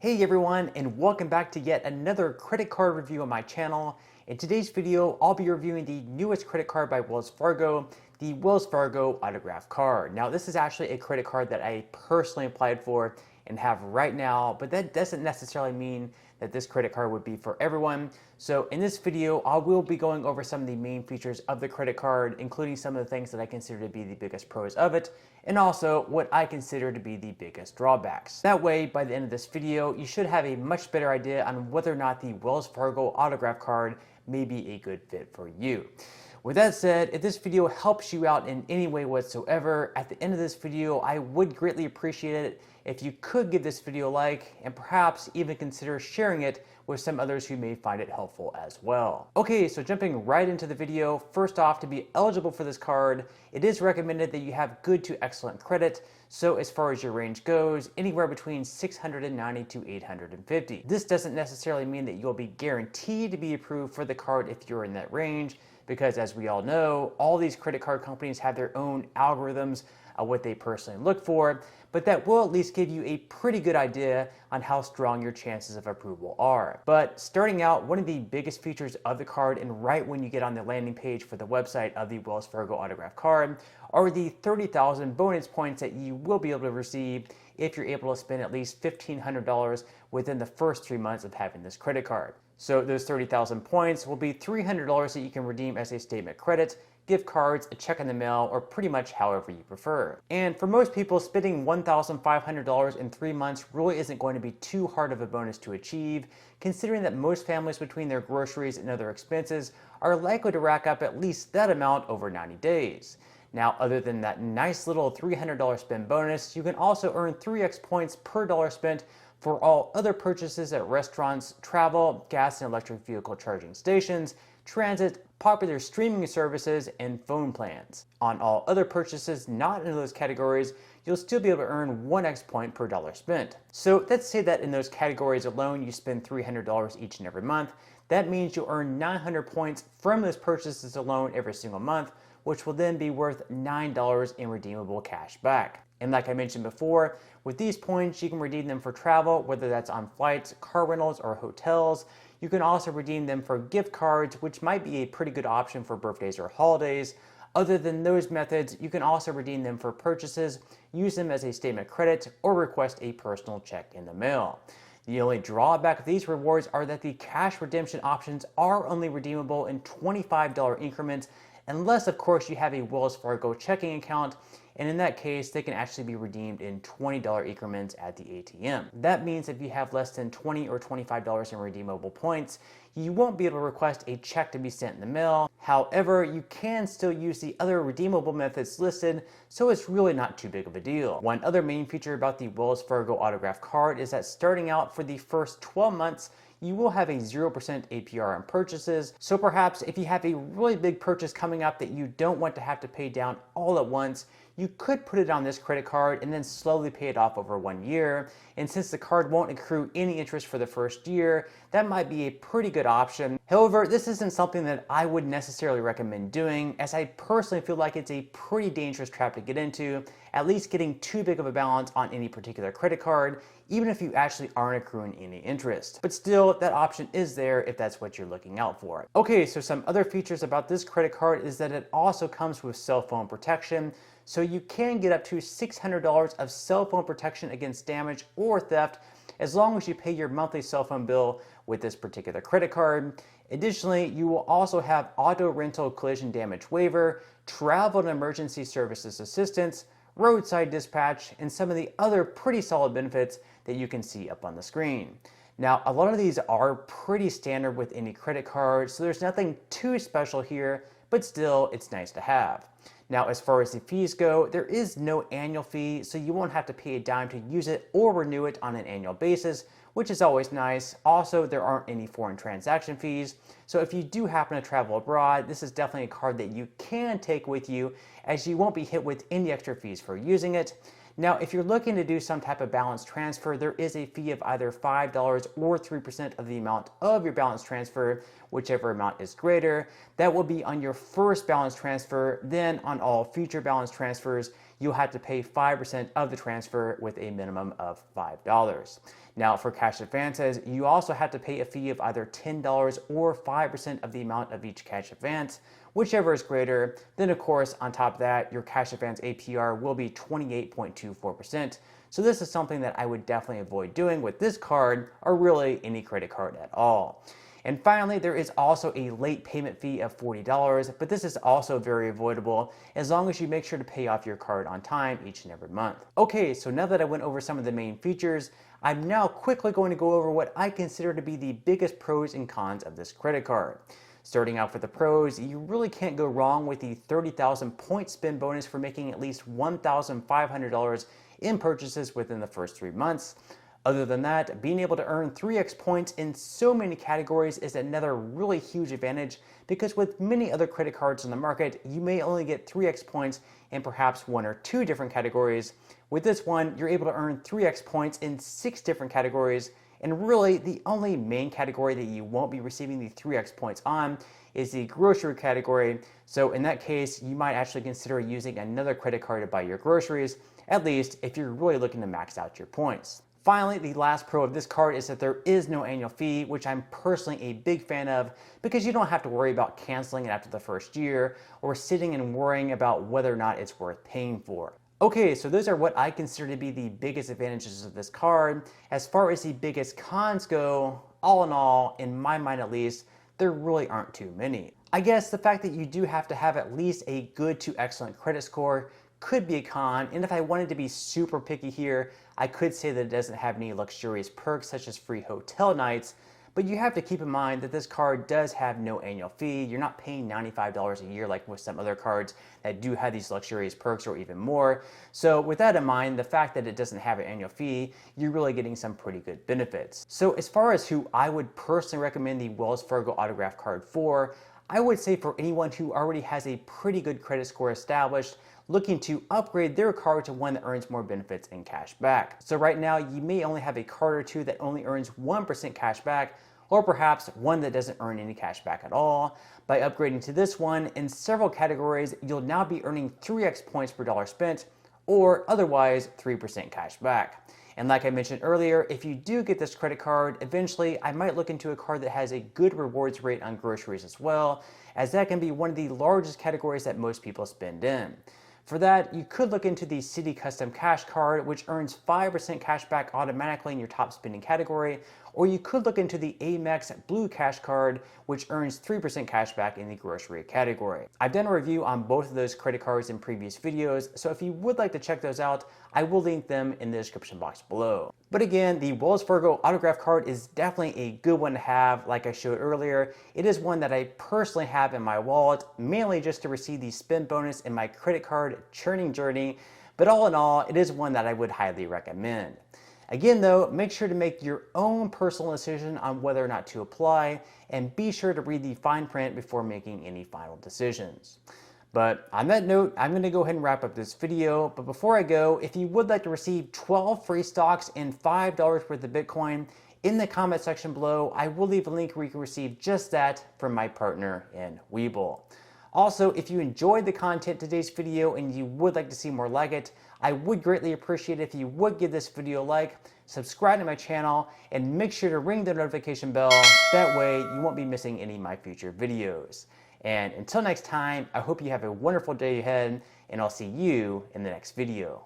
Hey everyone, and welcome back to yet another credit card review on my channel. In today's video, I'll be reviewing the newest credit card by Wells Fargo, the Wells Fargo Autograph card. Now, this is actually a credit card that I personally applied for and have right now, but that doesn't necessarily mean that this credit card would be for everyone. So in this video, I will be going over some of the main features of the credit card, including some of the things that I consider to be the biggest pros of it, and also what I consider to be the biggest drawbacks. That way, by the end of this video, you should have a much better idea on whether or not the Wells Fargo Autograph card may be a good fit for you. With that said, if this video helps you out in any way whatsoever, at the end of this video, I would greatly appreciate it if you could give this video a like and perhaps even consider sharing it with some others who may find it helpful as well. Okay, so jumping right into the video, first off, to be eligible for this card, it is recommended that you have good to excellent credit. So as far as your range goes, anywhere between 690 to 850. This doesn't necessarily mean that you'll be guaranteed to be approved for the card if you're in that range, because as we all know, all these credit card companies have their own algorithms of what they personally look for, but that will at least give you a pretty good idea on how strong your chances of approval are. But starting out, one of the biggest features of the card, and right when you get on the landing page for the website of the Wells Fargo Autograph card, are the 30,000 bonus points that you will be able to receive if you're able to spend at least $1,500 within the first 3 months of having this credit card. So those 30,000 points will be $300 that you can redeem as a statement credit, gift cards, a check in the mail, or pretty much however you prefer. And for most people, spending $1,500 in 3 months really isn't going to be too hard of a bonus to achieve, considering that most families between their groceries and other expenses are likely to rack up at least that amount over 90 days. Now, other than that nice little $300 spend bonus, you can also earn 3x points per dollar spent for all other purchases at restaurants, travel, gas and electric vehicle charging stations, transit, popular streaming services, and phone plans. On all other purchases not in those categories, you'll still be able to earn 1x point per dollar spent. So let's say that in those categories alone you spend $300 each and every month. That means you'll earn 900 points from those purchases alone every single month, which will then be worth $9 in redeemable cash back. And like I mentioned before, with these points, you can redeem them for travel, whether that's on flights, car rentals, or hotels. You can also redeem them for gift cards, which might be a pretty good option for birthdays or holidays. Other than those methods, you can also redeem them for purchases, use them as a statement credit, or request a personal check in the mail. The only drawback of these rewards are that the cash redemption options are only redeemable in $25 increments, unless of course you have a Wells Fargo checking account, and in that case they can actually be redeemed in $20 increments at the ATM. That means if you have less than $20 or $25 in redeemable points, you won't be able to request a check to be sent in the mail. However, you can still use the other redeemable methods listed, so it's really not too big of a deal. One other main feature about the Wells Fargo Autograph card is that starting out for the first 12 months, you will have a 0% APR on purchases. So perhaps if you have a really big purchase coming up that you don't want to have to pay down all at once, you could put it on this credit card and then slowly pay it off over 1 year. And since the card won't accrue any interest for the first year, that might be a pretty good option. However, this isn't something that I would necessarily recommend doing, as I personally feel like it's a pretty dangerous trap to get into, at least getting too big of a balance on any particular credit card, even if you actually aren't accruing any interest. But still, that option is there if that's what you're looking out for. Okay, so some other features about this credit card is that it also comes with cell phone protection. So you can get up to $600 of cell phone protection against damage or theft as long as you pay your monthly cell phone bill with this particular credit card. Additionally, you will also have auto rental collision damage waiver, travel and emergency services assistance, roadside dispatch, and some of the other pretty solid benefits that you can see up on the screen. Now, a lot of these are pretty standard with any credit card, so there's nothing too special here, but still, it's nice to have. Now, as far as the fees go, there is no annual fee, so you won't have to pay a dime to use it or renew it on an annual basis, which is always nice. Also, there aren't any foreign transaction fees, so if you do happen to travel abroad, this is definitely a card that you can take with you, as you won't be hit with any extra fees for using it. Now, if you're looking to do some type of balance transfer, there is a fee of either $5 or 3% of the amount of your balance transfer, whichever amount is greater. That will be on your first balance transfer. Then on all future balance transfers, you'll have to pay 5% of the transfer with a minimum of $5. Now, for cash advances, you also have to pay a fee of either $10 or 5% of the amount of each cash advance, whichever is greater. Then, of course, on top of that, your cash advance APR will be 28.24%. So this is something that I would definitely avoid doing with this card, or really any credit card at all. And finally, there is also a late payment fee of $40, but this is also very avoidable as long as you make sure to pay off your card on time each and every month. Okay, so now that I went over some of the main features, I'm now quickly going to go over what I consider to be the biggest pros and cons of this credit card. Starting out with the pros, you really can't go wrong with the 30,000 point spend bonus for making at least $1,500 in purchases within the first 3 months. Other than that, being able to earn 3x points in so many categories is another really huge advantage, because with many other credit cards on the market, you may only get 3x points in perhaps 1 or 2 different categories. With this one, you're able to earn 3x points in 6 different categories, and really the only main category that you won't be receiving the 3x points on is the grocery category. So in that case, you might actually consider using another credit card to buy your groceries, at least if you're really looking to max out your points. Finally, the last pro of this card is that there is no annual fee, which I'm personally a big fan of, because you don't have to worry about canceling it after the first year or sitting and worrying about whether or not it's worth paying for. Okay, so those are what I consider to be the biggest advantages of this card. As far as the biggest cons go, all in all, in my mind at least, there really aren't too many. I guess the fact that you do have to have at least a good to excellent credit score could be a con, and if I wanted to be super picky here, I could say that it doesn't have any luxurious perks such as free hotel nights, but you have to keep in mind that this card does have no annual fee. You're not paying $95 a year like with some other cards that do have these luxurious perks or even more. So with that in mind, the fact that it doesn't have an annual fee, you're really getting some pretty good benefits. So as far as who I would personally recommend the Wells Fargo Autograph card for, I would say for anyone who already has a pretty good credit score established, looking to upgrade their card to one that earns more benefits and cash back. So right now, you may only have a card or two that only earns 1% cash back, or perhaps one that doesn't earn any cash back at all. By upgrading to this one, in several categories, you'll now be earning 3x points per dollar spent, or otherwise 3% cash back. And like I mentioned earlier, if you do get this credit card, eventually I might look into a card that has a good rewards rate on groceries as well, as that can be one of the largest categories that most people spend in. For that, you could look into the Citi Custom Cash Card, which earns 5% cash back automatically in your top spending category, or you could look into the Amex Blue Cash Card, which earns 3% cash back in the grocery category. I've done a review on both of those credit cards in previous videos, so if you would like to check those out, I will link them in the description box below. But again, the Wells Fargo Autograph card is definitely a good one to have. Like I showed earlier, it is one that I personally have in my wallet, mainly just to receive the spend bonus in my credit card churning journey. But all in all, it is one that I would highly recommend. Again though, make sure to make your own personal decision on whether or not to apply, and be sure to read the fine print before making any final decisions. But on that note, I'm going to go ahead and wrap up this video. But before I go, if you would like to receive 12 free stocks and $5 worth of Bitcoin, in the comment section below, I will leave a link where you can receive just that from my partner in Webull. Also, if you enjoyed the content today's video and you would like to see more like it, I would greatly appreciate it if you would give this video a like, subscribe to my channel, and make sure to ring the notification bell. That way you won't be missing any of my future videos. And until next time, I hope you have a wonderful day ahead, and I'll see you in the next video.